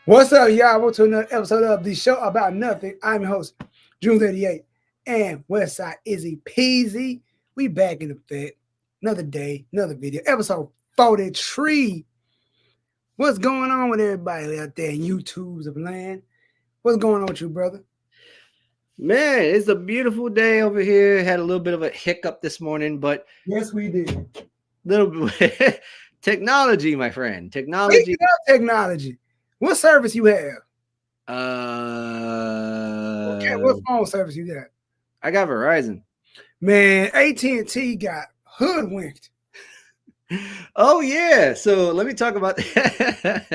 What's up, y'all? Welcome to another episode of the show about nothing. I'm your host, JunesEightyEIght, and Westside Izzy Peasy. We back in effect. Another day, another video. Episode 43. What's going on with everybody out there in YouTubes of land? What's going on with you, brother? Man, it's a beautiful day over here. Had a little bit of a hiccup this morning, but Yes, we did. little bit technology, my friend. Speaking Technology. of technology, what service you have? Okay, Uh, what phone service you got? I got Verizon. Man, AT&T got hoodwinked. Oh yeah. So let me talk about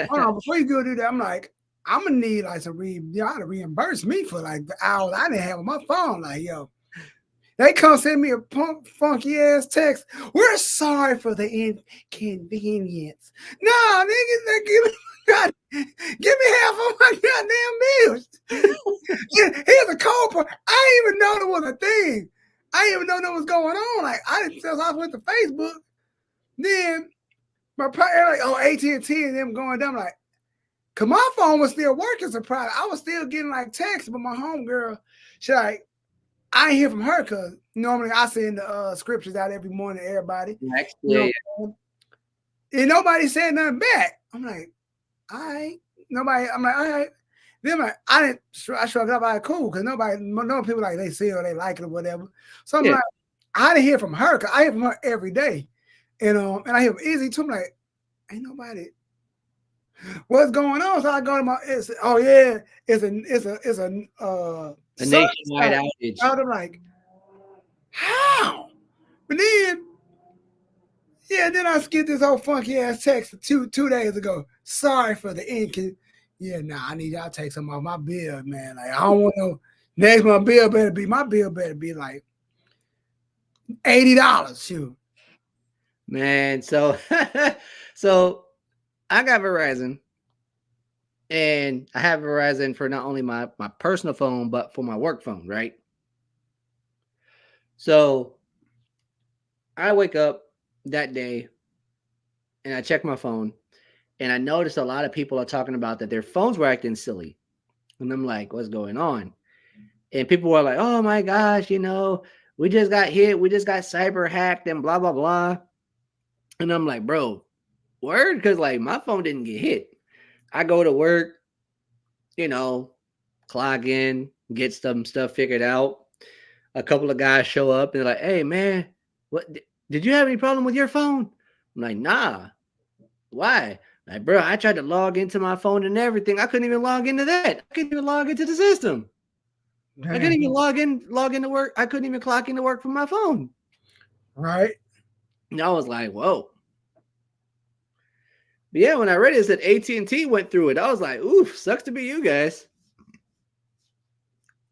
Hold on, before you go do that, I'm like, I'm gonna need like y'all to reimburse me for like the hours I didn't have on my phone. Like, yo, they come send me a funky ass text. We're sorry for the inconvenience. No, niggas, they God, give me half of my goddamn bills. Here's a code for. I didn't even know there was a thing. I didn't even know that was going on. Like, I didn't until I went to Facebook. Then my partner like, oh, AT&T and them going down. I'm like, cause my phone was still working. Surprise! I was still getting like texts, but my homegirl, she like, I ain't hear from her because normally I send the scriptures out every morning to everybody. next. You Yeah, know, and nobody said nothing back. I'm like, all right, nobody. I'm like, all right. Then like, I shrugged up. I like, cool, because no people like they see it or they like it or whatever. So I'm yeah. like, I didn't hear from her because I hear from her every day, and I hear from Izzy too. I'm like, ain't nobody. What's going on? So I go to my. Oh yeah, it's a A service nationwide out. outage. I'm like, how? But then, yeah, then I get this whole funky ass text two days ago. Sorry for the ink. Yeah, nah, I need y'all to take some off my bill, man. Like I don't want no next month bill better be my bill better be like $80. Shoot. Man, so so I got Verizon, and I have Verizon for not only my personal phone but for my work phone, right? So I wake up that day and I check my phone, and I noticed a lot of people are talking about that their phones were acting silly. And I'm like, what's going on? And people were like, oh my gosh, we just got hit. We just got cyber hacked and blah, blah, blah. And I'm like, bro, word? Because like my phone didn't get hit. I go to work, you know, clock in, get some stuff figured out. A couple of guys show up and they're like, hey, man, what did you have any problem with your phone? I'm like, nah. Why? Like, bro, I tried to log into my phone and everything. I couldn't even log into that. I couldn't even log into the system. I couldn't Damn. even log into work. I couldn't even clock into work from my phone. Right? And I was like, whoa. But yeah, when I read it, it said AT&T went through it. I was like, oof, sucks to be you guys.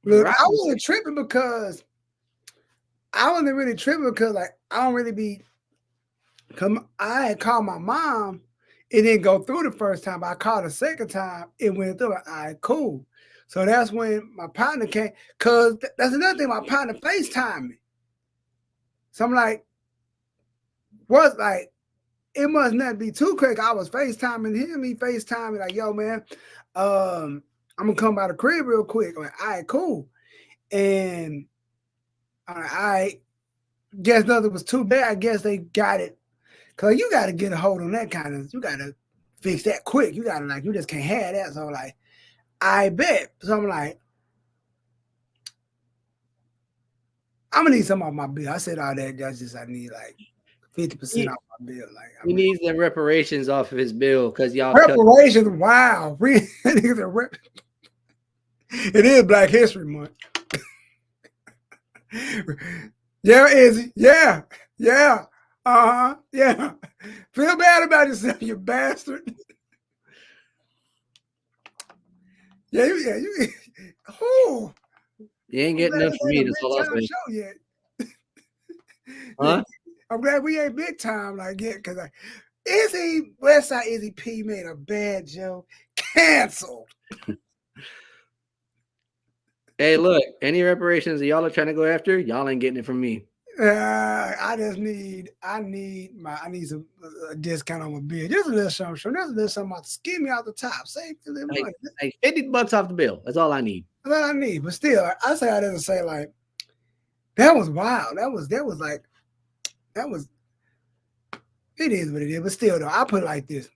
Look, I Verizon. wasn't tripping because like I don't really be come I had called my mom. It didn't go through the first time. But I called the second time. It went through. Like, all right, cool. So that's when my partner came. Cause that's another thing. My partner FaceTimed me. So I'm like, what's like? It must not be too quick. I was FaceTiming him. He FaceTiming like, yo, man, I'm gonna come by the crib real quick. I'm like, all right, cool. And I'm like, all right, guess nothing was too bad. I guess they got it. Cause you gotta get a hold on that kind of, you gotta fix that quick. You gotta like, you just can't have that. So like, I bet. So I'm like, I'm gonna need some off my bill. I said all that. That's just I need like 50% He, off my bill. Like I'm he like, needs the reparations off of his bill because y'all cut. reparations. Wow, it is Black History Month. Yeah, Izzy. Yeah, yeah. Yeah. Feel bad about yourself, you bastard. You. Oh, You ain't I'm getting glad enough this for ain't me. a That's big all I'll time say. show yet. Yeah, Huh? I'm glad we ain't big time like yet, because like, Izzy Westside Izzy P made a bad joke. Canceled. Hey, look, any reparations that y'all are trying to go after, y'all ain't getting it from me. I need some a discount on my bill. Just a little something. Just a little something out. Skim me out the top. Save a little Like money. like $50 off the bill. That's all I need. That's all I need. But still, I say I didn't say like that was wild. That was like that was it is what it is. But still though, I put it like this.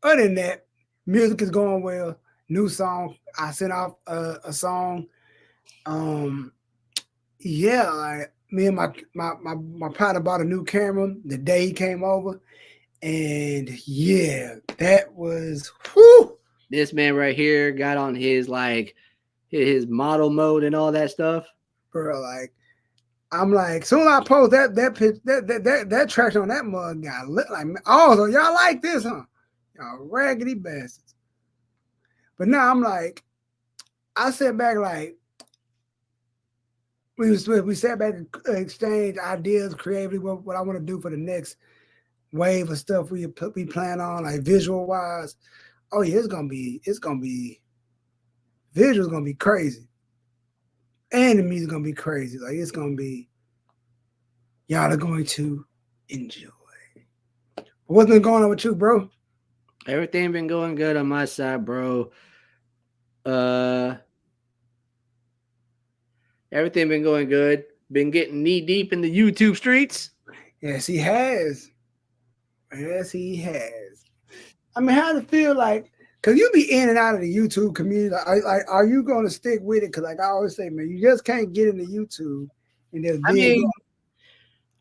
Other than that, music is going well. New song. I sent off a song. Um, yeah, like me and my partner bought a new camera the day he came over, and yeah, that was whew, This man right here got on his his model mode and all that stuff. bro. Like I'm like, soon as I post that pitch that traction on that mug got lit like oh, so y'all like this, huh? Y'all raggedy bastards. But now I'm like, I sat back like we sat back and exchanged ideas creatively what I want to do for the next wave of stuff we plan on like visual wise. Oh yeah, it's gonna be visuals gonna be crazy, and the music gonna be crazy. Like it's gonna be y'all are going to enjoy. What's been going on with you, bro? Everything been going good on my side, bro. Uh, everything been going good. Been getting knee deep in the YouTube streets. Yes, he has. Yes, he has. I mean, how does it feel like? Cause you be in and out of the YouTube community. Are you gonna stick with it? Cause like I always say, man, you just can't get into YouTube and just I dig. mean,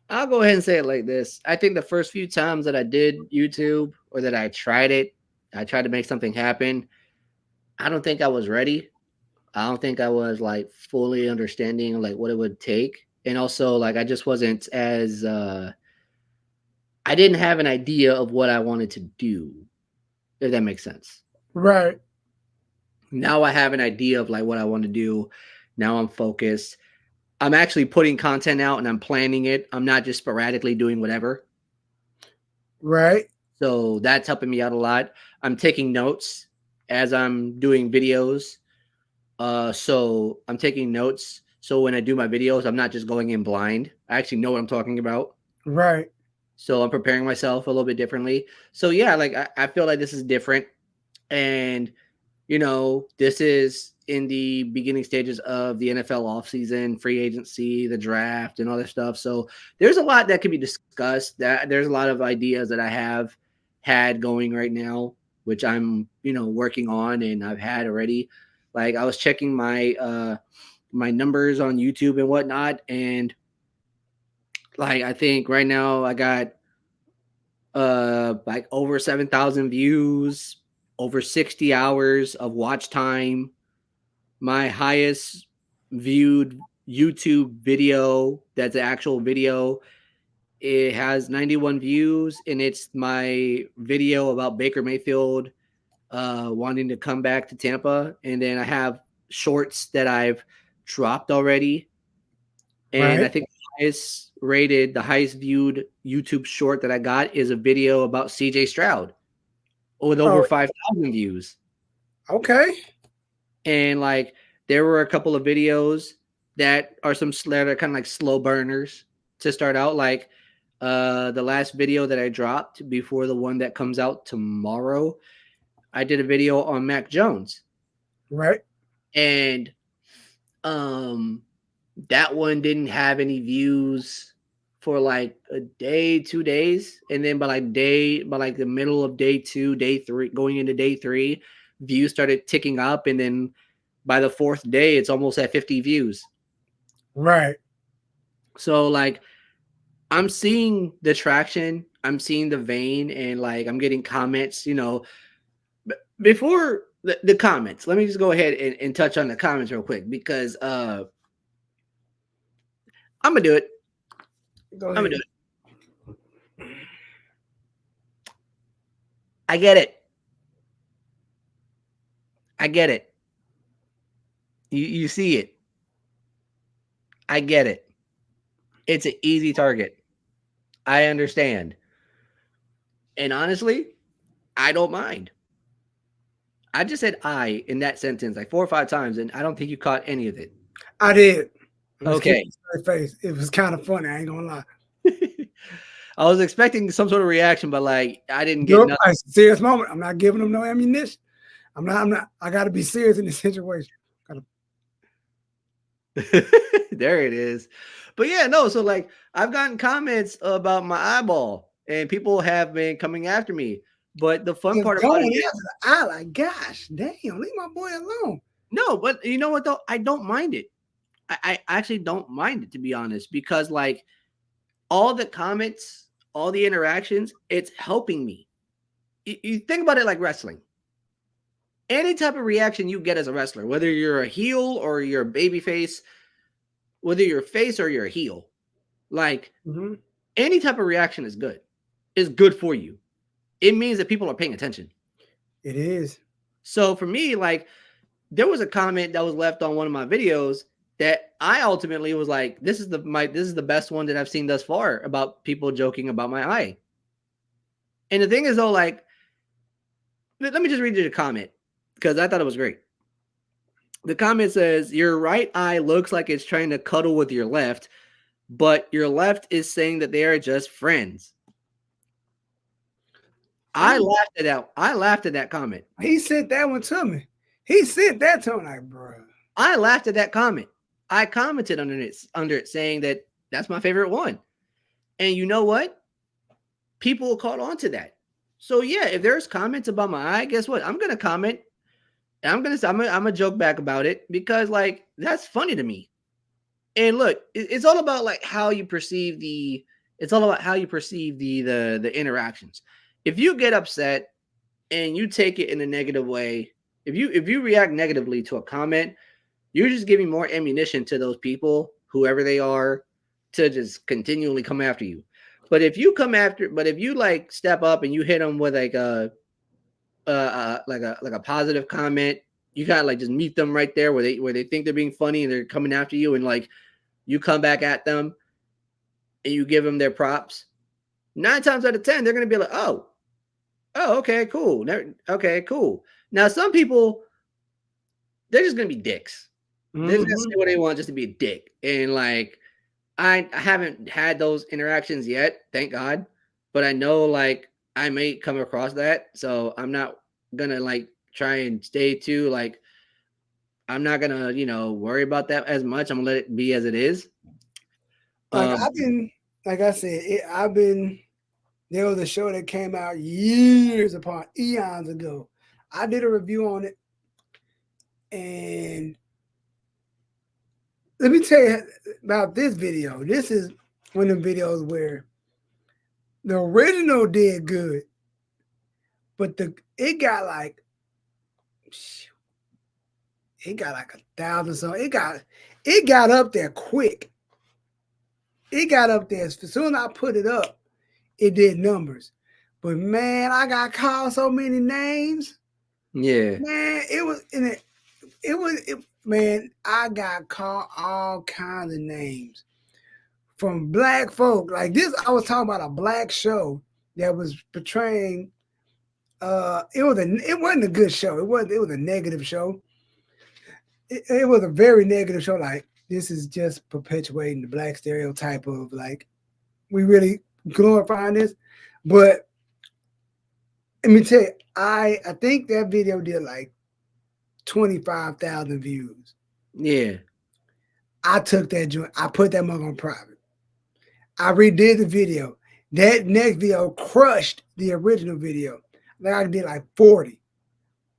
I'll go ahead and say it like this. I think the first few times that I did YouTube or that I tried it, I tried to make something happen. I don't think I was ready. I don't think I was like fully understanding like what it would take. And also like I just wasn't as I didn't have an idea of what I wanted to do, if that makes sense. Right, Now I have an idea of like what I want to do. Now I'm focused. I'm actually putting content out and I'm planning it. I'm not just sporadically doing whatever. right, So that's helping me out a lot. I'm taking notes as I'm doing videos. So I'm taking notes. So when I do my videos, I'm not just going in blind. I actually know what I'm talking about. right, So I'm preparing myself a little bit differently. So yeah, like I feel like this is different. And this is in the beginning stages of the NFL offseason, free agency, the draft, and all that stuff. So there's a lot that can be discussed. That there's a lot of ideas that I have had going right now, which I'm working on and I've had already. Like I was checking my numbers on YouTube and whatnot, and like I think right now I got like over 7,000 views, over 60 hours of watch time. My highest viewed YouTube video that's an actual video, it has 91 views, and it's my video about Baker Mayfield wanting to come back to Tampa. And then I have shorts that I've dropped already. And I right. think the highest viewed YouTube short that I got is a video about CJ Stroud with over Oh, 5,000 views. okay. And like there were a couple of videos that are that are kind of like slow burners to start out. Like the last video that I dropped before the one that comes out tomorrow, I did a video on Mac Jones. Right. And um that one didn't have any views for like a day, 2 days. And then by like the middle of day 2, day 3, going into day 3, views started ticking up. And then by the 4th day, it's almost at 50 views. Right. So like I'm seeing the traction, I'm seeing the vein, and like I'm getting comments, before the comments, let me just go ahead and touch on the comments real quick because I'm gonna do it. Go I'm gonna do ahead. it. I get it. I get it. You see it. I get it. It's an easy target. I understand. And honestly, I don't mind. I just said I in that sentence like 4 or 5 times, and I don't think you caught any of it. I did. Okay. Face. It was kind of funny. I ain't gonna lie. I was expecting some sort of reaction, but like I didn't get Nope. nothing. It's a serious moment. I'm not giving them no ammunition. I'm not. I got to be serious in this situation. There it is. But yeah, no. So like I've gotten comments about my eyeball, and people have been coming after me. But the fun Just part about going it after is, the eye, like, gosh, damn, leave my boy alone. no. But you know what though? I don't mind it. I actually don't mind it, to be honest, because like all the comments, all the interactions, it's helping me. You think about it like wrestling. Any type of reaction you get as a wrestler, whether you're a heel or you're a baby face, whether you're a face or you're a heel, like any type of reaction is good. It's good for you. It means that people are paying attention. It is. So for me, like there was a comment that was left on one of my videos that I ultimately was like, this is the best one that I've seen thus far about people joking about my eye. And the thing is though, like, let me just read you the comment because I thought it was great. The comment says, your right eye looks like it's trying to cuddle with your left, but your left is saying that they are just friends. I laughed at that comment. He sent that one to me. He sent that to me, like, bro. I laughed at that comment. I commented under it saying that that's my favorite one. And you know what? People caught on to that. So yeah, if there's comments about my eye, guess what? I'm gonna comment. I'm gonna joke back about it because like that's funny to me. And look, it's all about like how you perceive the. It's all about how you perceive the interactions. If you get upset and you take it in a negative way, if you react negatively to a comment, you're just giving more ammunition to those people, whoever they are, to just continually come after you. But if you like step up and you hit them with like a positive comment, you kind of like just meet them right there where they think they're being funny and they're coming after you, and like you come back at them and you give them their props. 9 times out of 10, they're gonna be like, oh, okay, cool, okay, cool. Now some people, they're just gonna be dicks. They're just gonna say what they want just to be a dick, and like I haven't had those interactions yet, thank God. But I know like I may come across that. So I'm not gonna like try and stay too like I'm not gonna, worry about that as much. I'm gonna let it be as it is. Like I've been, like I said, there was a show that came out years upon eons ago. I did a review on it, and let me tell you about this video. This is one of the videos where the original did good, but it got like 1,000 so it got up there quick. It got up there as soon as I put it up, it did numbers. But man, I got called so many names. Yeah, man, man, I got called all kinds of names from black folk. Like this, I was talking about a black show that was portraying. It wasn't a good show. It was a negative show. It was a very negative show. Like this is just perpetuating the black stereotype of like we really glorifying this. But let me tell you, I think that video did like 25,000 views. Yeah. I took that joint. I put that mug on private. I redid the video. That next video crushed the original video. Like I did like 40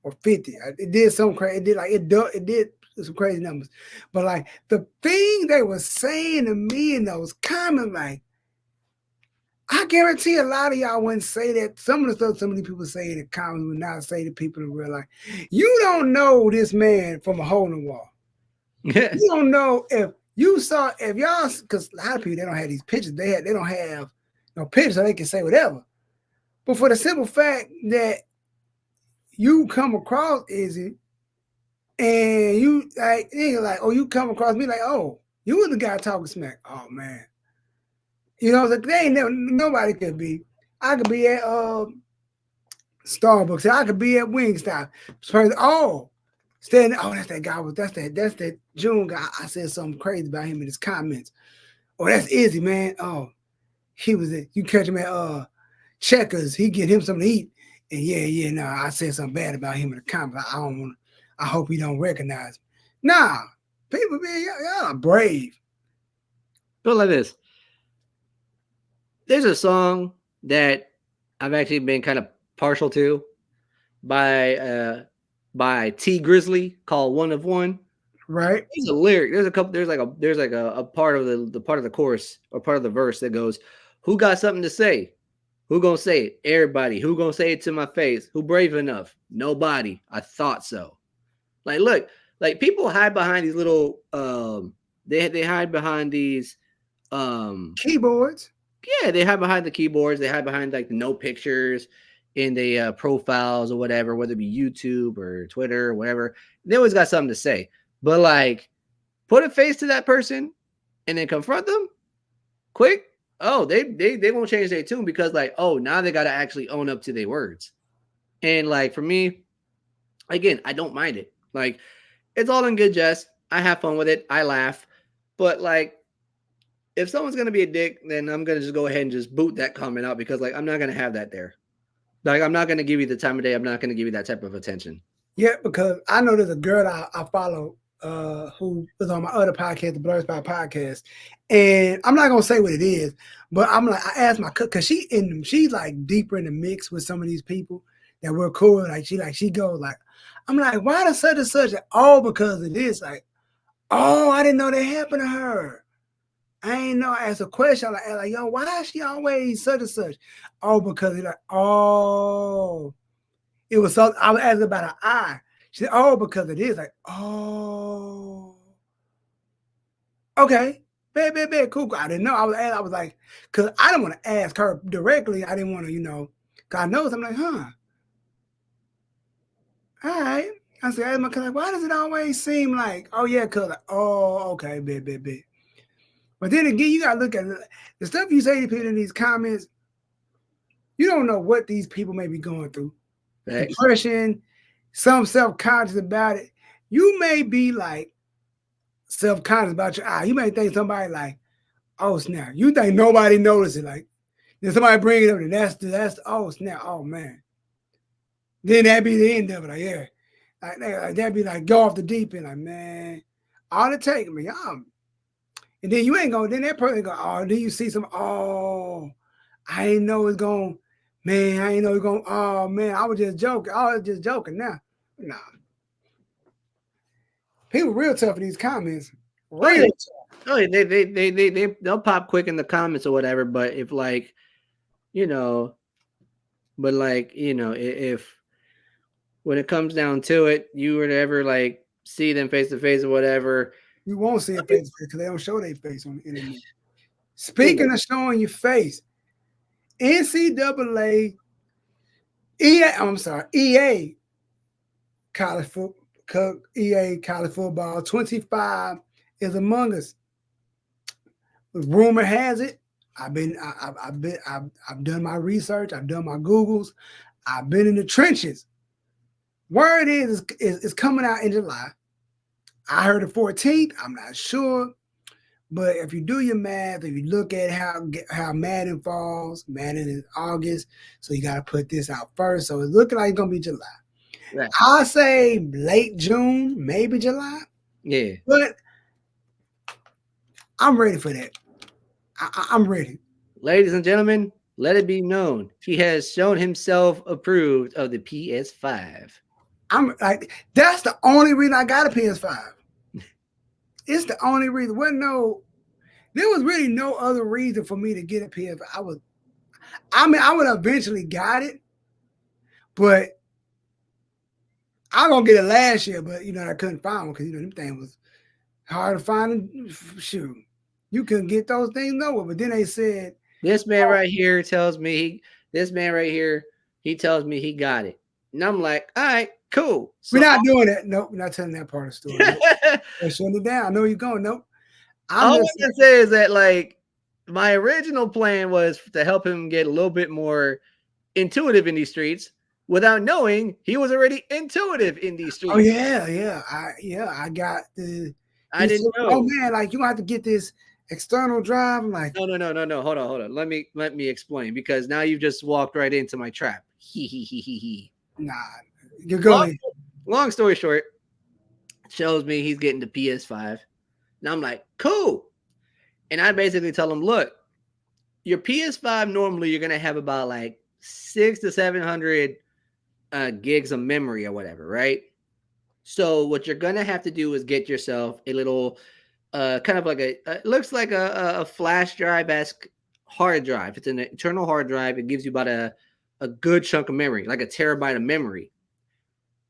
or 50. It did some crazy. It did some crazy numbers. But like the thing they were saying to me in those comments, like I guarantee a lot of y'all wouldn't say that. Some of the stuff some of the people say in the comments would not say to people in real life. You don't know this man from a hole in the wall. You don't know if y'all, because a lot of people, they don't have these pictures. They don't have no pictures, so they can say whatever. But for the simple fact that you come across Izzy, and you like, oh, you come across me like, oh, you was the guy talking smack. Oh man, like they ain't never, nobody could be. I could be at Starbucks. I could be at Wingstop. Oh, Standing, oh, that's that guy. That's that June guy. I said something crazy about him in his comments. Oh, that's Izzy, man. Oh, he was it. You catch him at Checkers. He get him something to eat. And yeah, no, I said something bad about him in the comments. I don't want. I hope he don't recognize me. Nah, people, man, y'all are brave. Go like this. There's a song that I've actually been kind of partial to by T Grizzly called "One of One." Right. There's a lyric. There's a couple. There's like a part of the part of the chorus or part of the verse that goes, "Who got something to say? Who gonna say it? Everybody. Who gonna say it to my face? Who brave enough? Nobody. I thought so." Like, look, like people hide behind these little they hide behind these keyboards. Yeah, they hide behind the keyboards. They hide behind like the no pictures in the profiles or whatever, whether it be YouTube or Twitter or whatever. They always got something to say. But like, put a face to that person and then confront them quick. Oh, they won't change their tune because like, oh, now they got to actually own up to their words. And like for me, again, I don't mind it. Like, it's all in good jest. I have fun with it. I laugh. But like, if someone's gonna be a dick, then I'm gonna just go ahead and just boot that comment out because like I'm not gonna have that there. Like I'm not gonna give you the time of day. I'm not gonna give you that type of attention. Yeah, because I know there's a girl I follow who was on my other podcast, the Blur Spot podcast, and I'm not gonna say what it is, but I'm like I asked my because she's like deeper in the mix with some of these people that we're cool. Like she goes like, I'm like, why does such and such? All because of this. Like, oh, I didn't know that happened to her. I ain't know. I asked a question like, yo, why is she always such and such? Oh, because it's like, oh. It was so I was asking about her eye. She said, oh, because it is like, oh. Okay. Bad, cool. I didn't know. I was like, because I didn't want to ask her directly. I didn't want to, God knows. I'm like, huh. All right. I said, like, why does it always seem like, oh, yeah, because, oh, okay, bad. But then again, you got to look at the stuff you say to people in these comments. You don't know what these people may be going through. Thanks. Depression, some self-conscious about it. You may be like self-conscious about your eye. You may think somebody like, oh snap. You think nobody notices it. Like, then somebody bring it up and that's oh snap, oh man. Then that'd be the end of it. Like, yeah. Like that'd be like go off the deep end. Like, man, all it take me. And then you ain't gonna, then that person go, oh, then you see some, oh, I ain't know it's gonna, man, I ain't know it's gonna, oh man, I was just joking. Oh, I was just joking now. Nah. People real tough in these comments. Real tough. Oh, they'll pop quick in the comments or whatever, but if like, if when it comes down to it, you were to ever like see them face to face or whatever, you won't see it face to face because they don't show their face on the internet. Speaking of showing your face, NCAA, EA college football 25 is among us. Rumor has it, I've done my research, I've done my Googles, I've been in the trenches. Word is coming out in July. I heard the 14th. I'm not sure. But if you do your math, if you look at how Madden falls, Madden is August. So you got to put this out first. So it's looking like it's going to be July. Right. I'll say late June, maybe July. Yeah. But I'm ready for that. I'm ready. Ladies and gentlemen, let it be known. He has shown himself approved of the PS5. I'm like, that's the only reason I got a PS5. It's the only reason. There was really no other reason for me to get a PS5. I would have eventually got it, but I was gonna get it last year, but I couldn't find one because them things was hard to find. Shoot, you couldn't get those things nowhere. But then they said this man right here tells me he tells me he got it. And I'm like, all right, cool. So, we're not doing that. Nope, we're not telling that part of the story. They're shutting it down. I know you're going. Nope. All I can say is that like my original plan was to help him get a little bit more intuitive in these streets. without knowing he was already intuitive in these streets. Oh yeah. I got the. I didn't know. Oh man, like you have to get this external drive. I'm like, no. Hold on. Let me explain, because now you've just walked right into my trap. He. Nah, you go ahead. Long story short, shows me he's getting the PS5. And I'm like, cool. And I basically tell him, look, your PS5 normally you're gonna have about like 600 to 700 gigs of memory or whatever, right? So what you're gonna have to do is get yourself a little, kind of like it looks like a flash drive-esque hard drive. It's an internal hard drive. It gives you about a good chunk of memory, like a terabyte of memory.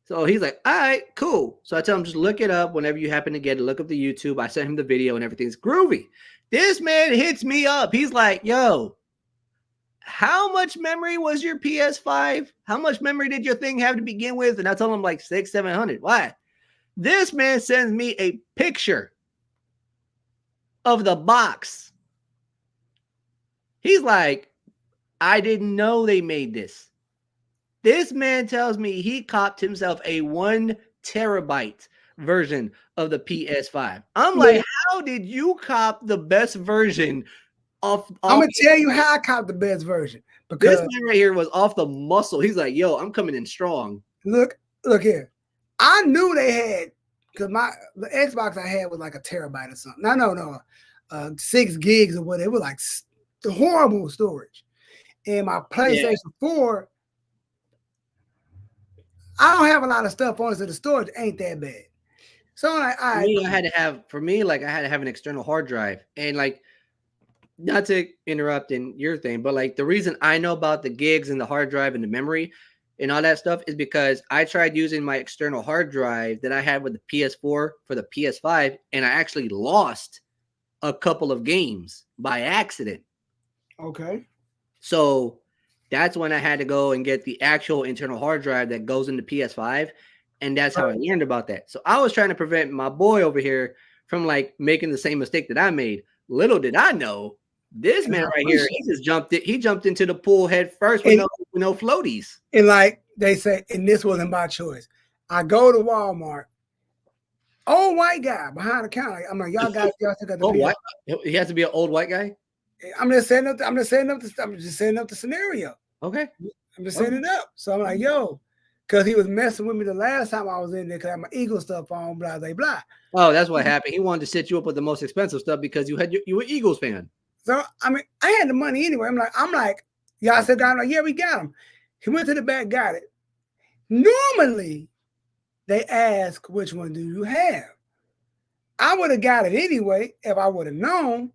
So he's like, all right, cool. So I tell him, just look it up whenever you happen to get it. Look up the YouTube. I sent him the video and everything's groovy. This man hits me up. He's like, yo, how much memory was your PS5? How much memory did your thing have to begin with? And I told him like 600, 700. Why? This man sends me a picture of the box. He's like, I didn't know they made this. This man tells me he copped himself a 1 terabyte version of the PS5. I'm like, how did you cop the best version off? I'm gonna tell you how I copped the best version, because this man right here was off the muscle. He's like, yo, I'm coming in strong. Look here. I knew they had, because the Xbox I had was like a terabyte or something. No, 6 gigs or whatever. It was like the horrible storage. And my PlayStation 4, I don't have a lot of stuff on it, so the storage ain't that bad. So like, I had to have an external hard drive. And like, not to interrupt in your thing, but like the reason I know about the gigs and the hard drive and the memory and all that stuff is because I tried using my external hard drive that I had with the PS4 for the PS5, and I actually lost a couple of games by accident. Okay. So that's when I had to go and get the actual internal hard drive that goes into PS5. And that's how I learned about that. So I was trying to prevent my boy over here from like making the same mistake that I made. Little did I know, this man right here, he jumped into the pool head first with no floaties. And like they say, and this wasn't by choice. I go to Walmart, old white guy behind the counter. I'm like, y'all still got the white? He has to be an old white guy. I'm just setting up the scenario. Okay. I'm just setting it up. So I'm like, yo, because he was messing with me the last time I was in there because I had my Eagle stuff on, blah, blah, blah. Oh, that's what happened. He wanted to set you up with the most expensive stuff because you were Eagles fan. So I mean, I had the money anyway. I'm like, y'all still got him? Like, yeah, we got him. He went to the back, got it. Normally, they ask, which one do you have? I would have got it anyway if I would have known.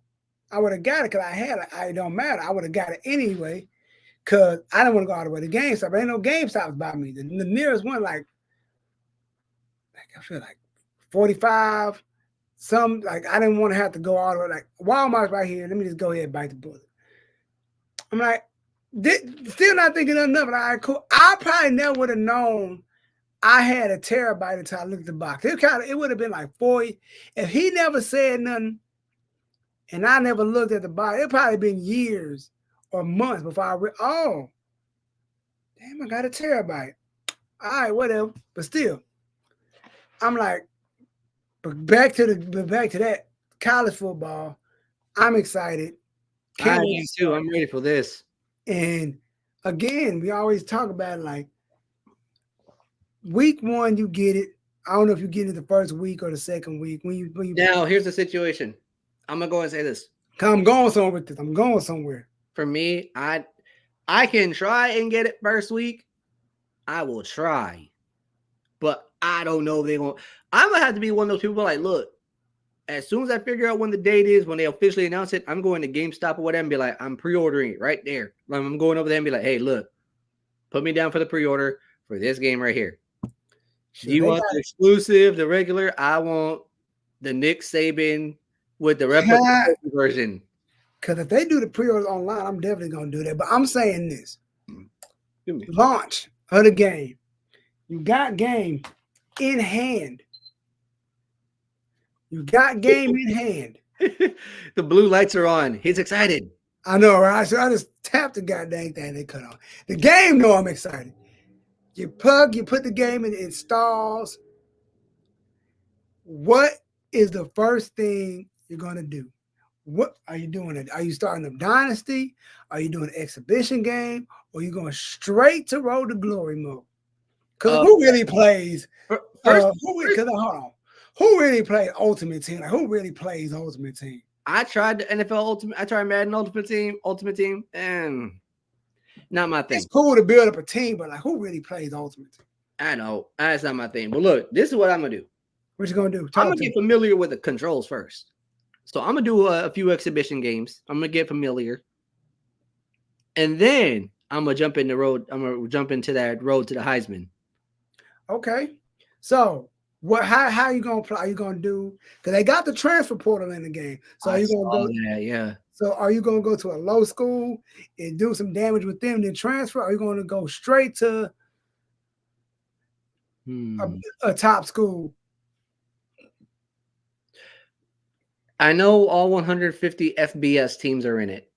I would have got it because I had it. It don't matter. I would have got it anyway because I didn't want to go all the way to GameStop. Ain't no GameStops by me. The nearest one, like I feel like 45. Some like I didn't want to have to go all the way. Like Walmart's right here. Let me just go ahead and bite the bullet. I'm like, still not thinking of nothing. All right, cool. I probably never would have known I had a terabyte until I looked at the box. It would have been like 40. If he never said nothing, and I never looked at the box, it probably been years or months before I oh, damn, I got a terabyte. All right, whatever. But still, I'm like, but back to that college football. I'm excited. I am too. I'm ready for this. And again, we always talk about it like week 1, you get it. I don't know if you get it the first week or the second week. When you now, here's the situation. I'm gonna go and say this. I'm going somewhere with this. I'm going somewhere. For me, I can try and get it first week. I will try, but I don't know if they're going. I'm gonna have to be one of those people like, look, as soon as I figure out when the date is, when they officially announce it, I'm going to GameStop or whatever and be like, I'm pre-ordering it right there. I'm going over there and be like, hey, look, put me down for the pre-order for this game right here. Do you want the exclusive, the regular? I want the Nick Saban with the replica version. Because if they do the pre-orders online, I'm definitely going to do that. But I'm saying this. Launch of the game. You got game in hand. You got game in hand. The blue lights are on. He's excited. I know, right? So I just tapped the goddamn thing they cut on. The game know I'm excited. You put the game in, it installs. What is the first thing you're gonna do? What are you doing? Are you starting a dynasty? Are you doing an exhibition game? Or are you going straight to Road to Glory mode? Because who really plays? First, Hold on. Who really plays Ultimate Team? Like, who really plays Ultimate Team? I tried the NFL Ultimate. I tried Madden Ultimate Team, and not my thing. It's cool to build up a team, but like, who really plays Ultimate Team? I know that's not my thing. But look, this is what I'm gonna do. What you gonna do? I'm gonna get familiar with the controls first. So I'm gonna do a few exhibition games. I'm gonna get familiar, and then I'm gonna jump in the road. I'm gonna jump into that road to the Heisman. Okay. So what? How are you gonna play? Are you gonna do? Because they got the transfer portal in the game. So are you gonna go? Yeah. So are you gonna go to a low school and do some damage with them, then transfer? Or are you gonna go straight to a top school? I know all 150 FBS teams are in it.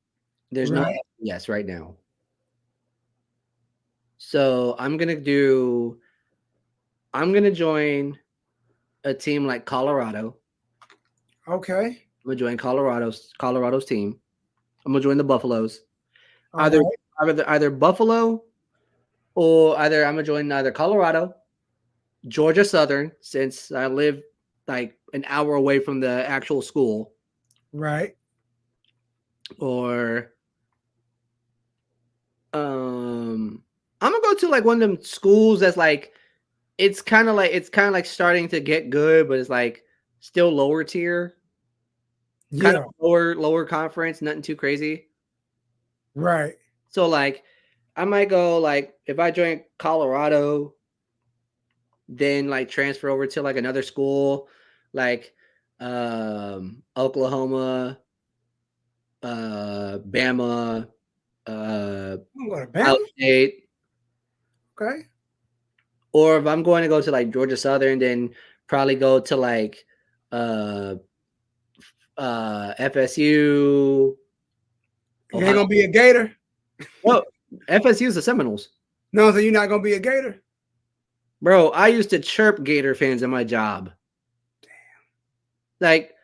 There's no FBS right now. So I'm gonna join a team like Colorado. Okay. I'm gonna join Colorado's team. I'm gonna join the Buffaloes. Either Buffalo or I'm gonna join either Colorado, Georgia Southern, since I live like an hour away from the actual school. Right. Or I'm gonna go to like one of them schools that's like it's kind of like starting to get good, but it's like still lower tier. Kind of lower conference, nothing too crazy. Right. So like I might go like if I join Colorado, then like transfer over to like another school like Oklahoma, Bama, Bama? State. Okay. Or if I'm going to go to like Georgia Southern, then probably go to like FSU. You ain't gonna be a Gator? No, FSU is the Seminoles. No, so you're not gonna be a Gator? Bro, I used to chirp Gator fans in my job. Damn. Like,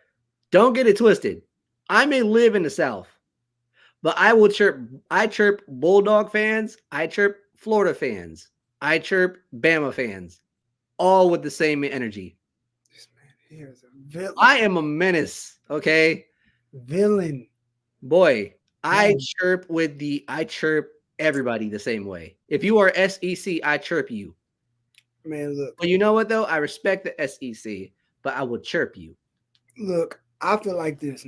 don't get it twisted. I may live in the South, but I chirp Bulldog fans, I chirp Florida fans, I chirp Bama fans, all with the same energy. This man here is a villain. I am a menace, okay? Villain. Boy, I chirp everybody the same way. If you are SEC, I chirp you. Man, look. But you know what though? I respect the SEC, but I will chirp you. Look, I feel like this.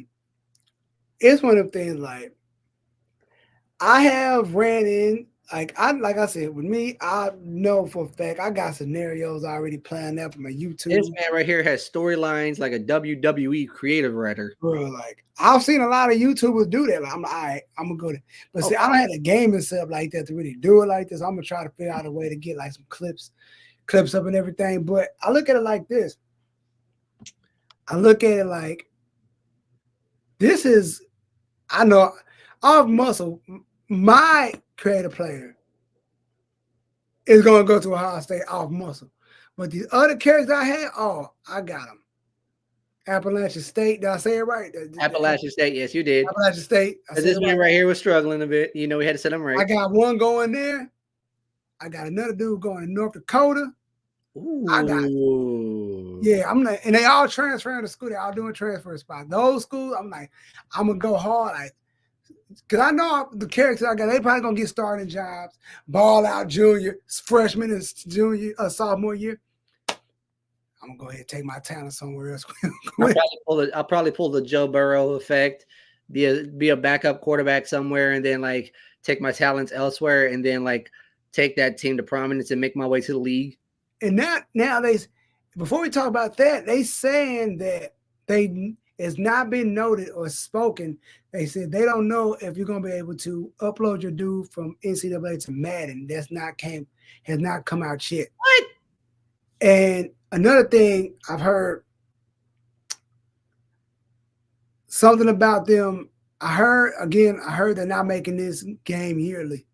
It's one of the things like I have ran in, like I said, with me, I know for a fact I got scenarios already planned out for my YouTube. This man right here has storylines like a WWE creative writer. Bro, like I've seen a lot of YouTubers do that. Like, I'm like, all right, I'm gonna go there. But see, I don't have a gaming setup like that to really do it like this. I'm gonna try to figure out a way to get like some clips up and everything. But I look at it like this. I look at it like this is, I know off muscle, my creative player is gonna go to Ohio State off muscle. But these other characters I had, I got them. Appalachian State, did I say it right? Appalachian State, yes, you did. Appalachian State. This man right here was struggling a bit. You know, we had to set him right. I got one going there. I got another dude going to North Dakota. Ooh. I got, yeah, I'm like, and they all transferring to school. They all doing transfer spots. Those schools, I'm like, I'm gonna go hard, like, because I know the characters I got. They probably gonna get starting jobs, ball out junior, freshman and junior, sophomore year. I'm gonna go ahead and take my talent somewhere else. I'll probably pull the Joe Burrow effect, be a backup quarterback somewhere, and then like take my talents elsewhere, and then like take that team to prominence and make my way to the league. And nowadays, before we talk about that, they saying that it's not been noted or spoken. They said they don't know if you're gonna be able to upload your dude from NCAA to Madden. Has not come out yet. What? And another thing I've heard something about them. I heard they're not making this game yearly.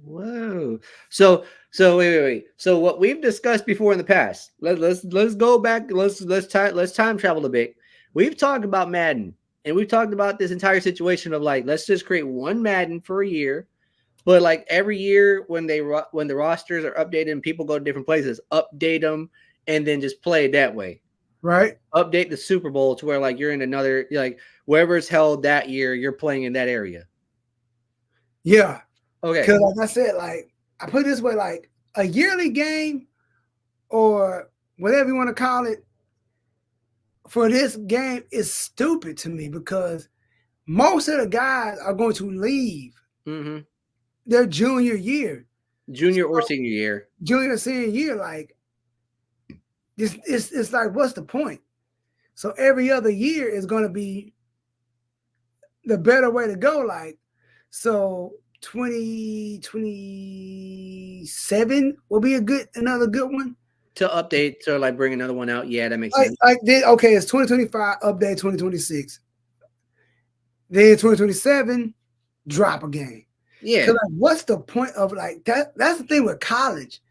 Whoa. So So wait. So what we've discussed before in the past. Let's go back. Let's time travel a bit. We've talked about Madden, and we've talked about this entire situation of like, let's just create one Madden for a year. But like every year when when the rosters are updated and people go to different places, update them and then just play it that way. Right? Update the Super Bowl to where like you're in another, like wherever it's held that year, you're playing in that area. Yeah. Okay. Because like I said, like I put it this way, like a yearly game or whatever you want to call it for this game is stupid to me because most of the guys are going to leave their junior year. Junior or senior year. Junior, senior year, like it's like, what's the point? So every other year is going to be the better way to go. Like, so 2027 will be another good one. To update, to like bring another one out. Yeah, that makes like, sense. Okay, it's 2025, update 2026. Then 2027, drop a game. Yeah. Like, what's the point of like that? That's the thing with college.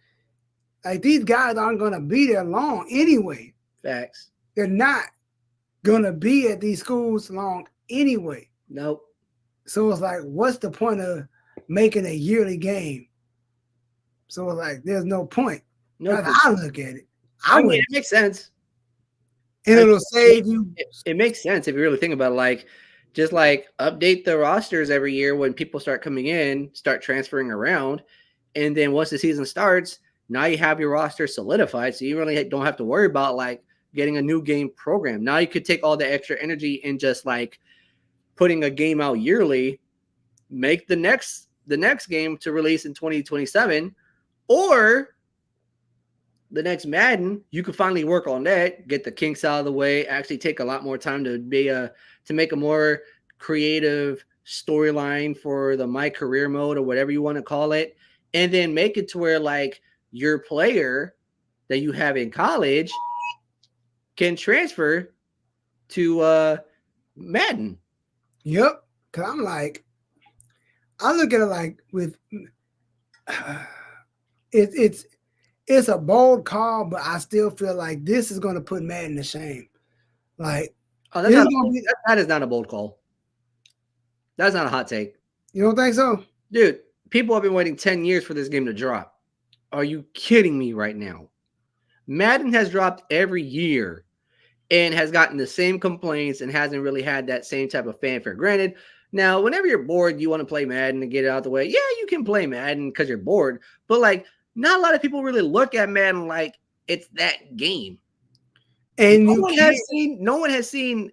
Like these guys aren't gonna be there long anyway. Facts. They're not gonna be at these schools long anyway. Nope. So it's like, what's the point of making a yearly game? So it's like, there's no point. No, that's how I look at it. I mean, it makes sense. And it'll save you. It makes sense if you really think about it. Like, just like update the rosters every year when people start coming in, start transferring around. And then once the season starts, now you have your roster solidified. So you really don't have to worry about like getting a new game program. Now you could take all the extra energy and just like putting a game out yearly, make the next game to release in 2027, or the next Madden, you could finally work on that, get the kinks out of the way, actually take a lot more time to make a more creative storyline for the My Career mode or whatever you want to call it, and then make it to where like your player that you have in college can transfer to Madden. Yep. Cause I'm like, I look at it like with it's a bold call, but I still feel like this is going to put Madden to shame. Like, that is not a bold call. That's not a hot take. You don't think so? Dude, people have been waiting 10 years for this game to drop. Are you kidding me right now? Madden has dropped every year and has gotten the same complaints and hasn't really had that same type of fanfare. Granted, now, whenever you're bored, you want to play Madden and get it out of the way. Yeah, you can play Madden because you're bored. But, like, not a lot of people really look at Madden like it's that game. And no one has seen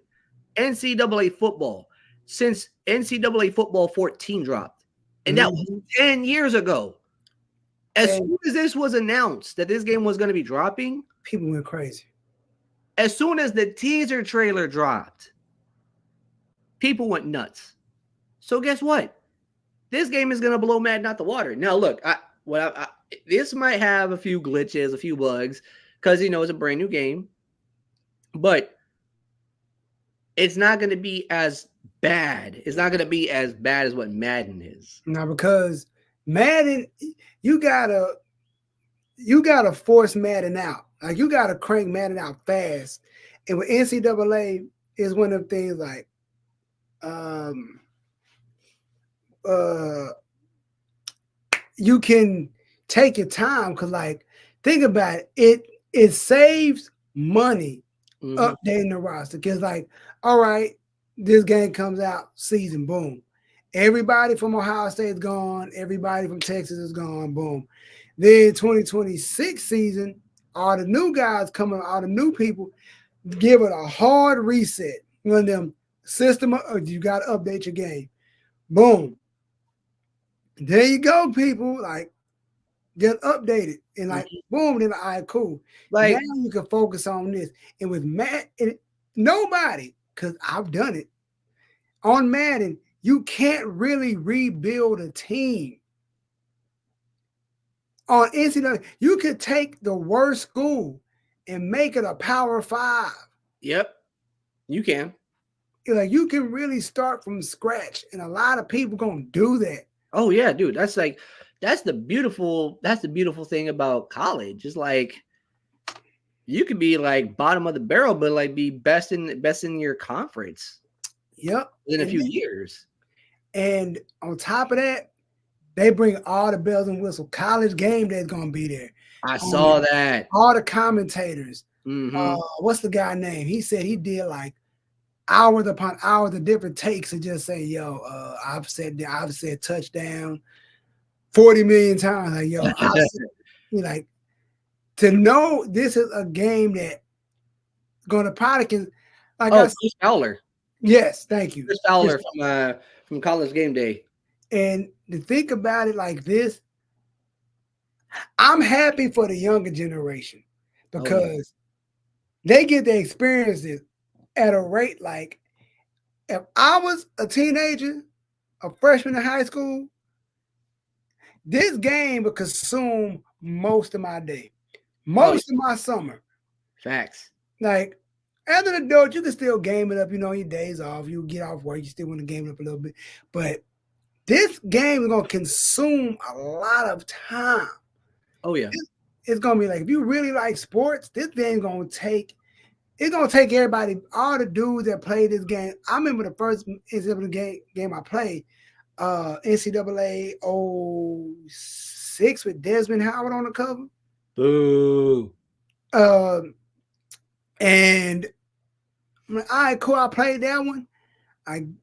NCAA football since NCAA football 14 dropped. And that was 10 years ago. As soon as this was announced that this game was going to be dropping, people went crazy. As soon as the teaser trailer dropped, people went nuts. So guess what? This game is going to blow Madden out the water. Now, look, this might have a few glitches, a few bugs, because, it's a brand new game. But it's not going to be as bad. It's not going to be as bad as what Madden is. Now, because Madden, you gotta force Madden out. Like, you gotta crank Madden out fast. And with NCAA is one of the things like, you can take your time because, like, think about it. It saves money updating the roster because, like, all right, this game comes out, season, boom. Everybody from Ohio State is gone. Everybody from Texas is gone, boom. Then 2026 season, all the new guys coming, all the new people, give it a hard reset. One of them system, you got to update your game. Boom. There you go, people. Like, get updated. And like, boom, then all right, cool. Like, now you can focus on this. And with nobody, because I've done it, on Madden, you can't really rebuild a team. On NCAA, you could take the worst school and make it a Power 5. Yep, you can. Like, you can really start from scratch, and a lot of people gonna do that. Oh yeah, dude, that's like that's the beautiful thing about college. It's like you could be like bottom of the barrel, but like be best in your conference. Yep. In a few years. And on top of that, they bring all the bells and whistles. College game day is gonna be there. I saw that. All the commentators. Mm-hmm. What's the guy name? He said he did like hours upon hours of different takes and just say, "Yo, I've said touchdown 40 million times." Like, yo, like to know this is a game that gonna probably can. Like, Chris Fowler. Yes, thank you, Chris Fowler from College Game Day. And to think about it like this, I'm happy for the younger generation because they get to experience it at a rate like if I was a teenager, a freshman in high school, this game would consume most of my day, most of my summer. Facts. Like as an adult, you can still game it up, your days off. You get off work, you still want to game it up a little bit. But this game is going to consume a lot of time. Oh, yeah. It's going to be like, if you really like sports, this game's going to take, it's going to take everybody, all the dudes that play this game. I remember the first NCAA game I played, NCAA 06 with Desmond Howard on the cover. Boo. And I'm like, all right, cool, I played that one.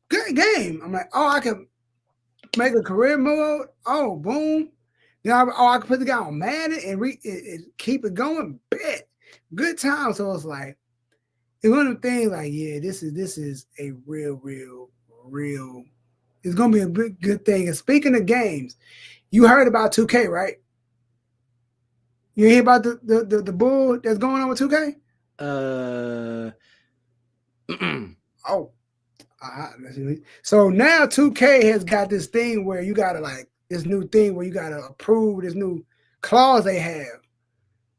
Good game. I'm like, I can make a career mode. Oh, boom. Then I can put the guy on Madden and keep it going. Bet. Good time. So it's like, it's one of the things like, yeah, this is a real, it's going to be a good thing. And speaking of games, you heard about 2K, right? You hear about the bull that's going on with 2K? So now 2K has got this thing where you gotta like this new thing where you gotta approve this new clause they have.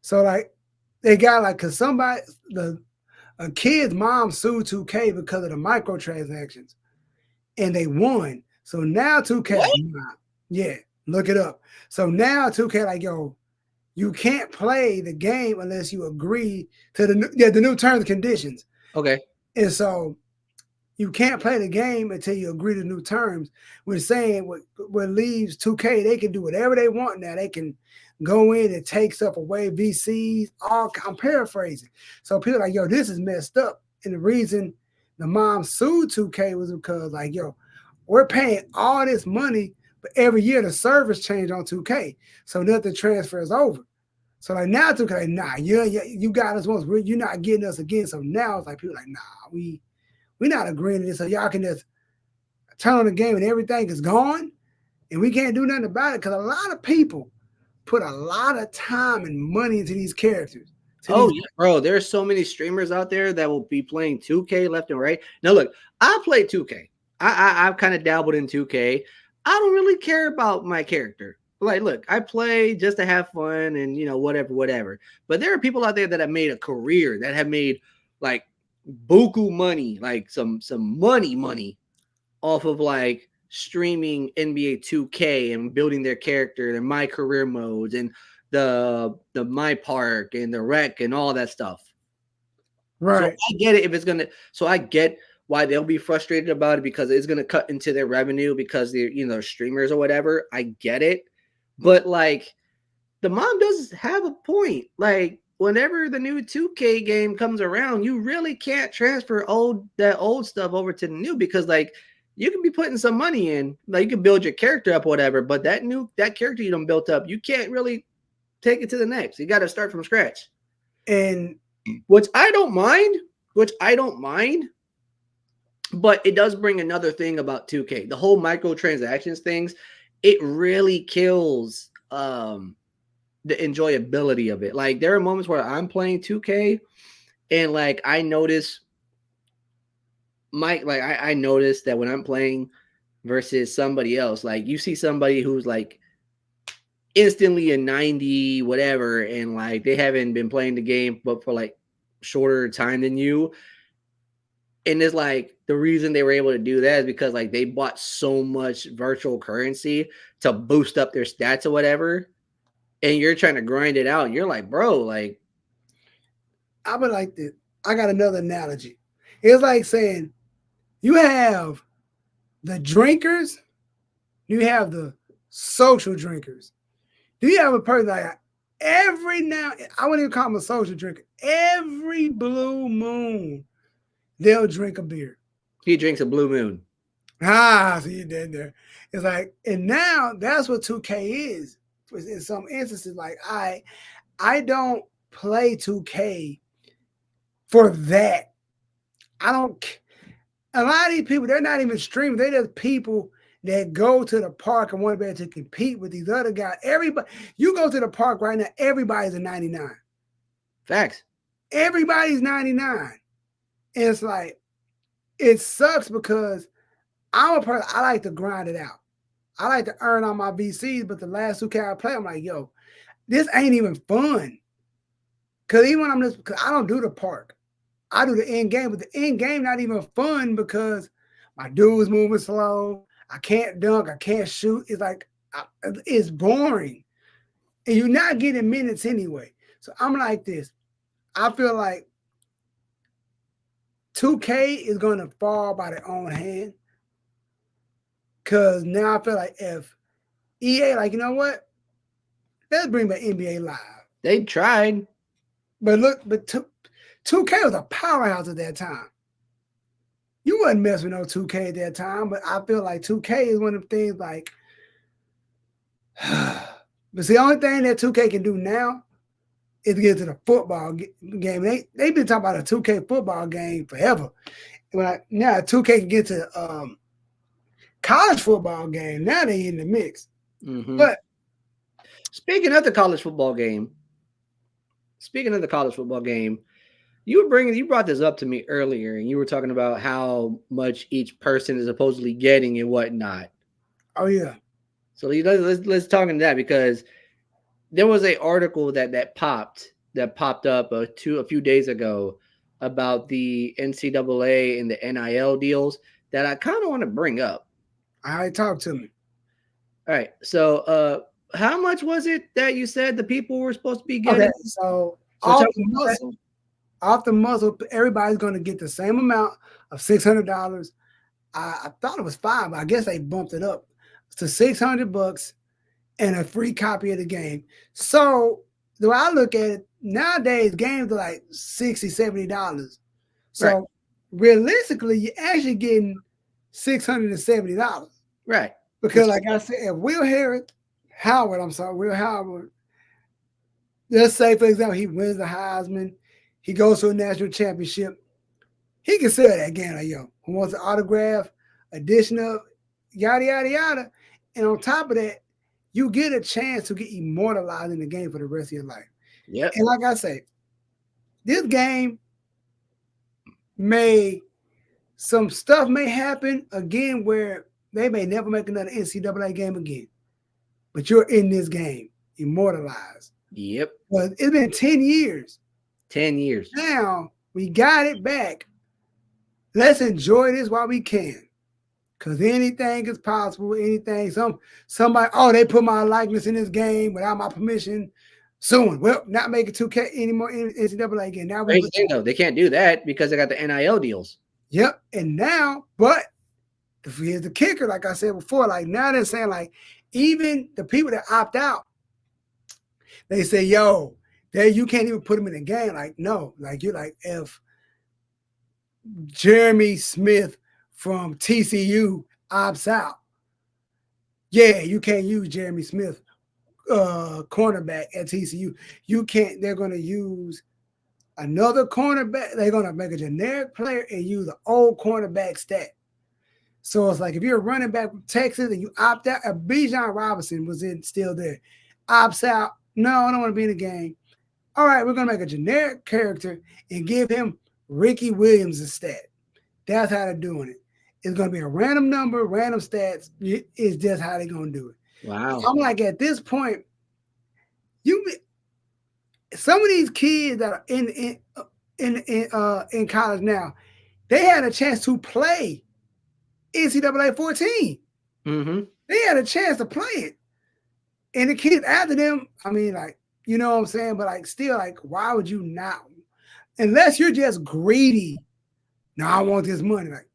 So like they got like cause a kid's mom sued 2K because of the microtransactions, and they won. So now 2K, yeah, look it up. So now 2K like, yo, you can't play the game unless you agree to the new terms and conditions. Okay. And so you can't play the game until you agree to new terms. We're saying what leaves 2K, they can do whatever they want now. They can go in and take stuff away, VCs, I'm paraphrasing. So people are like, yo, this is messed up. And the reason the mom sued 2K was because like, yo, we're paying all this money, but every year the servers change on 2K. So nothing transfers over. So like now 2K, like, nah, you got us once, you're not getting us again. So now it's like people like, nah, we're not agreeing to this, so y'all can just turn on the game and everything is gone, and we can't do nothing about it because a lot of people put a lot of time and money into these characters. Yeah, bro, there's so many streamers out there that will be playing 2K left and right. Now, look, I play 2K. I've kind of dabbled in 2K. I don't really care about my character. Like, look, I play just to have fun and, whatever. But there are people out there that have made a career, that have made, like, buku money, like some money off of like streaming NBA 2K and building their character and my career modes and the my park and the rec and all that stuff. Right. So I get it if it's gonna. So I get why they'll be frustrated about it because it's gonna cut into their revenue because they're streamers or whatever. I get it, but like the mom does have a point. Like, whenever the new 2K game comes around, you really can't transfer that old stuff over to the new because like you can be putting some money in, like you can build your character up, whatever, but that character you done built up, you can't really take it to the next. You got to start from scratch. And which I don't mind, but it does bring another thing about 2K. The whole microtransactions things, it really kills the enjoyability of it. Like there are moments where I'm playing 2K and like I notice I notice that when I'm playing versus somebody else, like you see somebody who's like instantly a 90 whatever and like they haven't been playing the game but for like shorter time than you, and it's like the reason they were able to do that is because like they bought so much virtual currency to boost up their stats or whatever, and you're trying to grind it out, and you're like, bro, like I would like this. I got another analogy. It's like saying you have the drinkers, you have the social drinkers. Do you have a person like every now? I wouldn't even call them a social drinker. Every blue moon, they'll drink a beer. he drinks a Blue Moon. So you did there. It's like, and now that's what 2K is. In some instances, like I don't play 2K for that. I don't. A lot of these people, they're not even streaming. They're just people that go to the park and want to be able to compete with these other guys. Everybody, you go to the park right now, everybody's a 99. Facts. Everybody's 99. And it's like, it sucks because I'm a person, I like to grind it out. I like to earn on my VCs, but the last 2K I play, I'm like, yo, this ain't even fun. Because even when because I don't do the park. I do the end game, but the end game not even fun because my dude's moving slow. I can't dunk. I can't shoot. It's like, it's boring. And you're not getting minutes anyway. So I'm like this. I feel like 2K is going to fall by their own hand. Because now I feel like if EA, like, you know what? Let's bring back NBA Live. They tried. But look, 2K was a powerhouse at that time. You wasn't messing with no 2K at that time, but I feel like 2K is one of the things like, but see, the only thing that 2K can do now is to get to the football game. They've been talking about a 2K football game forever. Now 2K can get to college football game. Now they in the mix. Mm-hmm. But speaking of the college football game, you brought this up to me earlier, and you were talking about how much each person is supposedly getting and whatnot. Oh yeah. So let's talk into that, because there was an article that popped up a few days ago about the NCAA and the NIL deals that I kind of want to bring up. All right, talk to me. All right. So how much was it that you said the people were supposed to be getting? Okay, so off the muscle, everybody's going to get the same amount of $600. I thought it was $500, but I guess they bumped it up to $600 and a free copy of the game. So the way I look at it, nowadays games are like $60, $70. So realistically, you're actually getting $670. Right. Because like I said, if Will Howard, let's say, for example, he wins the Heisman, he goes to a national championship, he can sell that game like, yo, who wants an autograph, edition of yada, yada, yada. And on top of that, you get a chance to get immortalized in the game for the rest of your life. Yep. And like I say, this game some stuff may happen again where they may never make another NCAA game again. But you're in this game, immortalized. Yep. But it's been 10 years. 10 years. Now we got it back. Let's enjoy this while we can. Because anything is possible. Anything. Somebody, they put my likeness in this game without my permission. Soon. Well, not making 2K anymore in NCAA again. Now they can't do that because they got the NIL deals. Yep. And now, but here's the kicker, like I said before, like now they're saying like even the people that opt out, they say, yo, you can't even put them in the game. Like, no, like you're like, if Jeremy Smith from TCU opts out, yeah, you can't use Jeremy Smith, cornerback at TCU. You can't, they're going to use another cornerback. They're going to make a generic player and use an old cornerback stat. So it's like if you're a running back from Texas and you opt out, Bijan Robinson was still there, opts out. No, I don't want to be in the game. All right, we're going to make a generic character and give him Ricky Williams' stat. That's how they're doing it. It's going to be a random number, random stats. It's just how they're going to do it. Wow. I'm like, at this point, some of these kids that are in college now, they had a chance to play NCAA 14. Mm-hmm. They had a chance to play it. And the kids after them, I mean, like, you know what I'm saying? But like still, like, why would you not? Unless you're just greedy. No, I want this money. Like,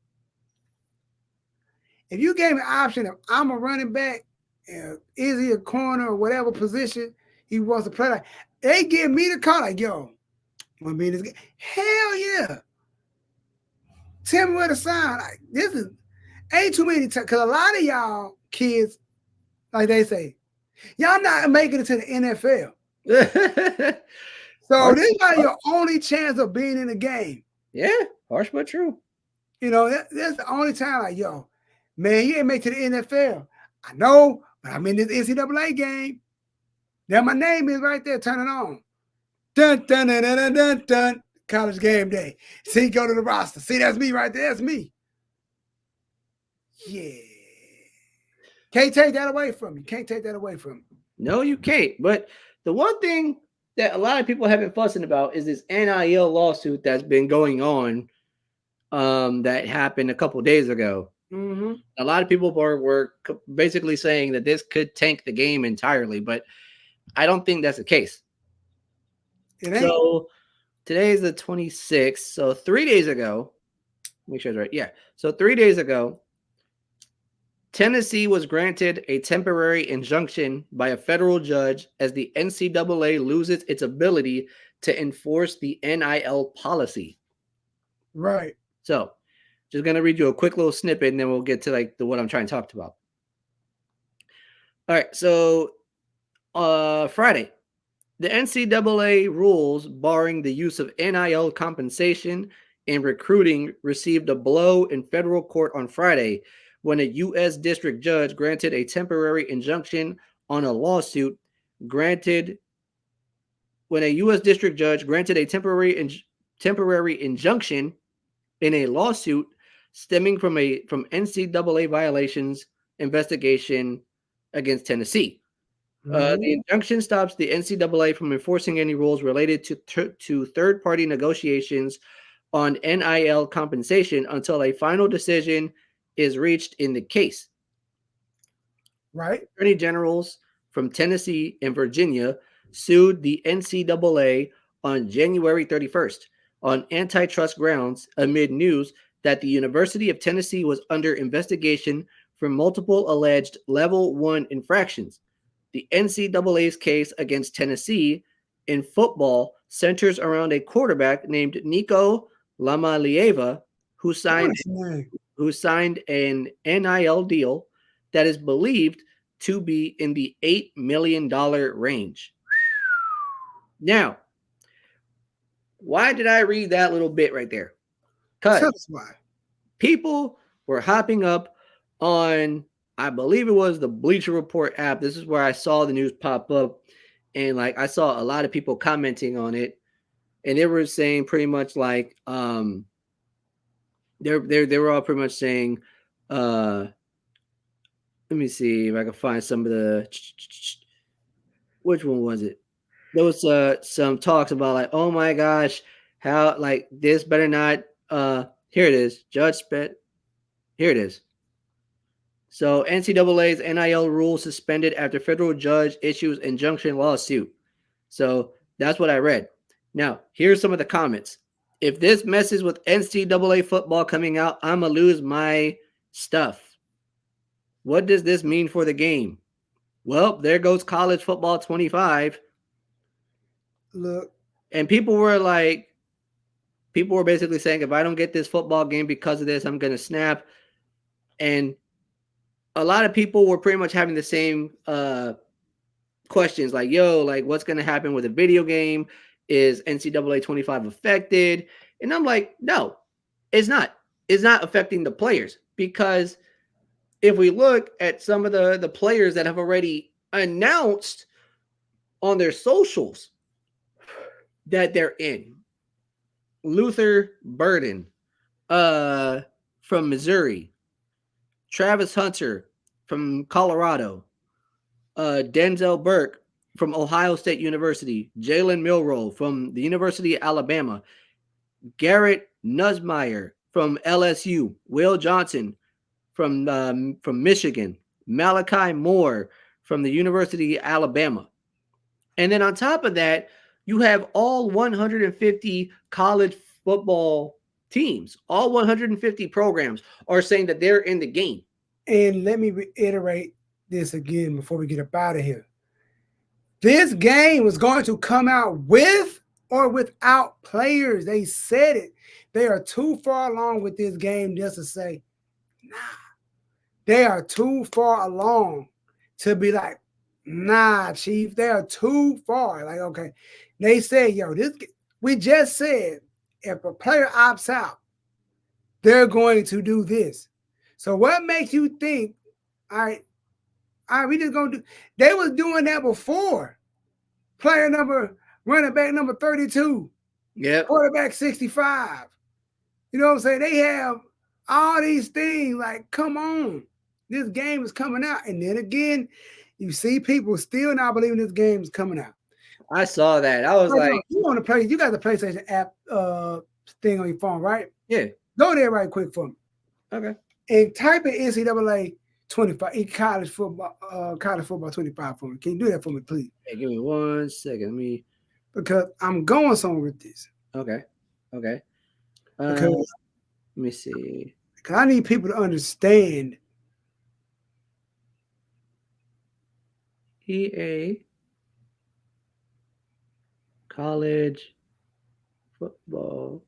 if you gave me an option of I'm a running back, is he a corner or whatever position he wants to play, like they give me the call, like, yo, want to be in this game? Hell yeah. Tell me where to sign. Like, this is ain't too many times because a lot of y'all kids, like they say, y'all not making it to the NFL. So this is like your only chance of being in the game. Yeah, harsh but true. You know, that's the only time, like, yo, man, you ain't make it to the NFL. I know, but I'm in this NCAA game. There my name is right there. Turn it on. Dun, dun, dun, dun, dun, dun, dun. College game day. See, go to the roster. See, that's me right there. That's me. Yeah. Can't take that away from you. Can't take that away from you. No, you can't. But the one thing that a lot of people have been fussing about is this NIL lawsuit that's been going on that happened a couple days ago. Mm-hmm. A lot of people were basically saying that this could tank the game entirely, but I don't think that's the case. So today is the 26th. So 3 days ago, make sure it's right. Yeah. So 3 days ago, Tennessee was granted a temporary injunction by a federal judge as the NCAA loses its ability to enforce the NIL policy. Right. So, just going to read you a quick little snippet and then we'll get to like what I'm trying to talk about. All right. So, Friday, the NCAA rules barring the use of NIL compensation and recruiting received a blow in federal court on Friday when a U.S. district judge granted a temporary injunction on a lawsuit granted when a U.S. district judge granted a temporary injunction in a lawsuit stemming from NCAA violations investigation against Tennessee. The injunction stops the NCAA from enforcing any rules related to third-party negotiations on NIL compensation until a final decision is reached in the case. Right. Attorney generals from Tennessee and Virginia sued the NCAA on January 31st on antitrust grounds amid news that the University of Tennessee was under investigation for multiple alleged Level 1 infractions. The NCAA's case against Tennessee in football centers around a quarterback named Nico Lamalieva, who signed an NIL deal that is believed to be in the $8 million range. Now, why did I read that little bit right there? Because people were hopping up on, I believe it was the Bleacher Report app. This is where I saw the news pop up. And like I saw a lot of people commenting on it. And they were saying pretty much like they were all pretty much saying, let me see if I can find some of the, which one was it? There was some talks about like, oh my gosh, how like this better not here it is. Judge spent here it is. So NCAA's NIL rule suspended after federal judge issues injunction lawsuit. So that's what I read. Now, here's some of the comments. If this messes with NCAA football coming out, I'm going to lose my stuff. What does this mean for the game? Well, there goes college football 25. Look. And people were basically saying, if I don't get this football game because of this, I'm going to snap. And a lot of people were pretty much having the same questions like, yo, like what's going to happen with a video game? Is NCAA 25 affected? And I'm like, no, it's not. It's not affecting the players, because if we look at some of the players that have already announced on their socials that they're in, Luther Burden from Missouri, Travis Hunter from Colorado, Denzel Burke from Ohio State University, Jalen Milroe from the University of Alabama, Garrett Nussmeier from LSU, Will Johnson from Michigan, Malachi Moore from the University of Alabama. And then on top of that, you have all 150 college football teams, all 150 programs are saying that they're in the game. And let me reiterate this again before we get up out of here. This game was going to come out with or without players. They said it. They are too far along with this game just to say, nah. They are too far along to be like, nah, Chief. They are too far. Like, okay. They said, yo, we just said if a player opts out, they're going to do this. So what makes you think, all right, we just gonna do? They was doing that before. Running back number 32. Yep. Quarterback 65. You know what I'm saying? They have all these things. Like, come on, this game is coming out. And then again, you see people still not believing this game is coming out. I saw that. I was like, you want to play? You got the PlayStation app thing on your phone, right? Yeah. Go there right quick for me. Okay. And type in NCAA 25 college football 25 for me. Can you do that for me, please? Hey, give me 1 second. Because I'm going somewhere with this. Okay. Because let me see. Because I need people to understand. EA college football.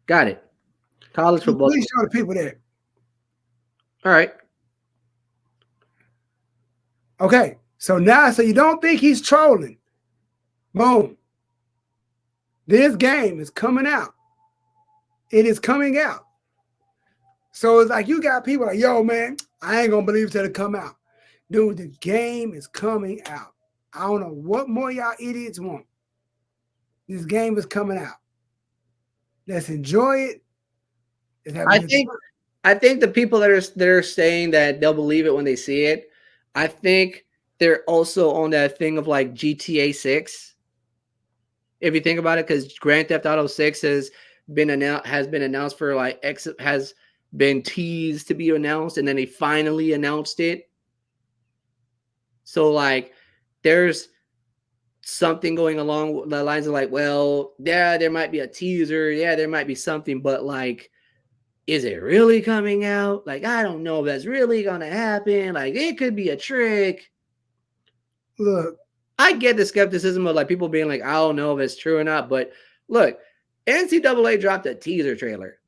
Got it. College football. Please show the people there. All right. Okay. So now, so you don't think he's trolling. Boom. This game is coming out. It is coming out. So it's like you got people like, yo, man, I ain't going to believe it till it come out. Dude, the game is coming out. I don't know what more y'all idiots want. This game is coming out. Let's enjoy it. I think the people that are saying that they'll believe it when they see it, I think they're also on that thing of like GTA 6. If you think about it, because Grand Theft Auto 6 has been announced for like has been teased to be announced, and then they finally announced it. So like there's something going along the lines of like, well, yeah, there might be a teaser, yeah, there might be something, but like, is it really coming out? Like, I don't know if that's really gonna happen. Like, it could be a trick. Look, I get the skepticism of like people being like, I don't know if it's true or not, but look, NCAA dropped a teaser trailer.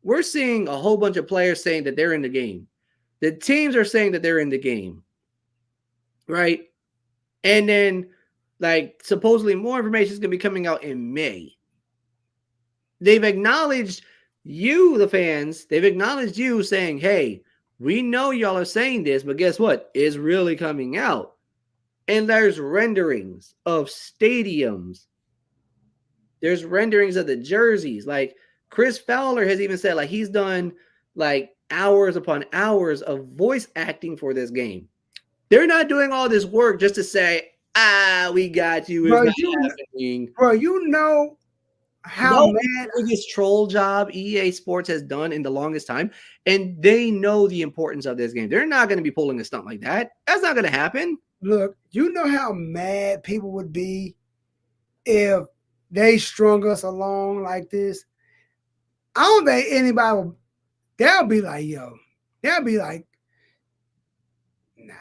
We're seeing a whole bunch of players saying that they're in the game. The teams are saying that they're in the game, right? And then, like, supposedly more information is going to be coming out in May. They've acknowledged you, the fans. They've acknowledged you saying, hey, we know y'all are saying this, but guess what? It's really coming out. And there's renderings of stadiums. There's renderings of the jerseys. Like, Chris Fowler has even said, like, he's done, like, hours upon hours of voice acting for this game. They're not doing all this work just to say, we got you. Bro, it's not happening. Bro, you know how mad the biggest troll job EA Sports has done in the longest time, and they know the importance of this game. They're not going to be pulling a stunt like that. That's not going to happen. Look, you know how mad people would be if they strung us along like this. I don't think anybody will. They'll be like, yo. They'll be like, nah.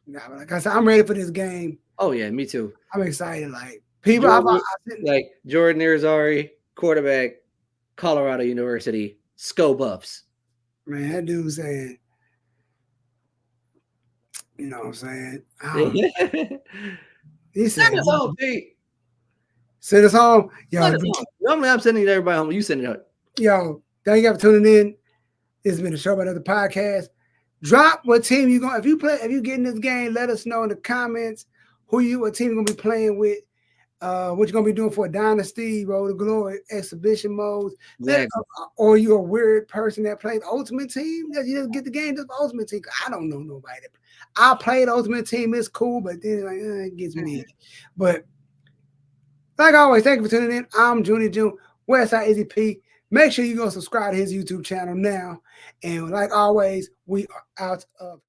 Like I said, I'm ready for this game. Oh yeah, me too. I'm excited. Like people, like Jordan Irizarry, quarterback, Colorado University, Sco Buffs. Man, that dude saying, you know what I'm saying? He said, send us home, Pete. Send us home. Yo, normally I'm sending everybody home. You send it out. Yo, thank you for tuning in. This has been a show about another podcast. Drop what team you going. If you get in this game, let us know in the comments what team you're gonna be playing with. What you're gonna be doing for a dynasty, Road to Glory, exhibition modes, exactly. Or you're a weird person that plays Ultimate Team. That you just get the game just Ultimate Team. I don't know nobody. I played Ultimate Team. It's cool, but then it gets me. But like always, thank you for tuning in. I'm Junior June. Westside Izzy P. Make sure you go subscribe to his YouTube channel now. And like always, we are out of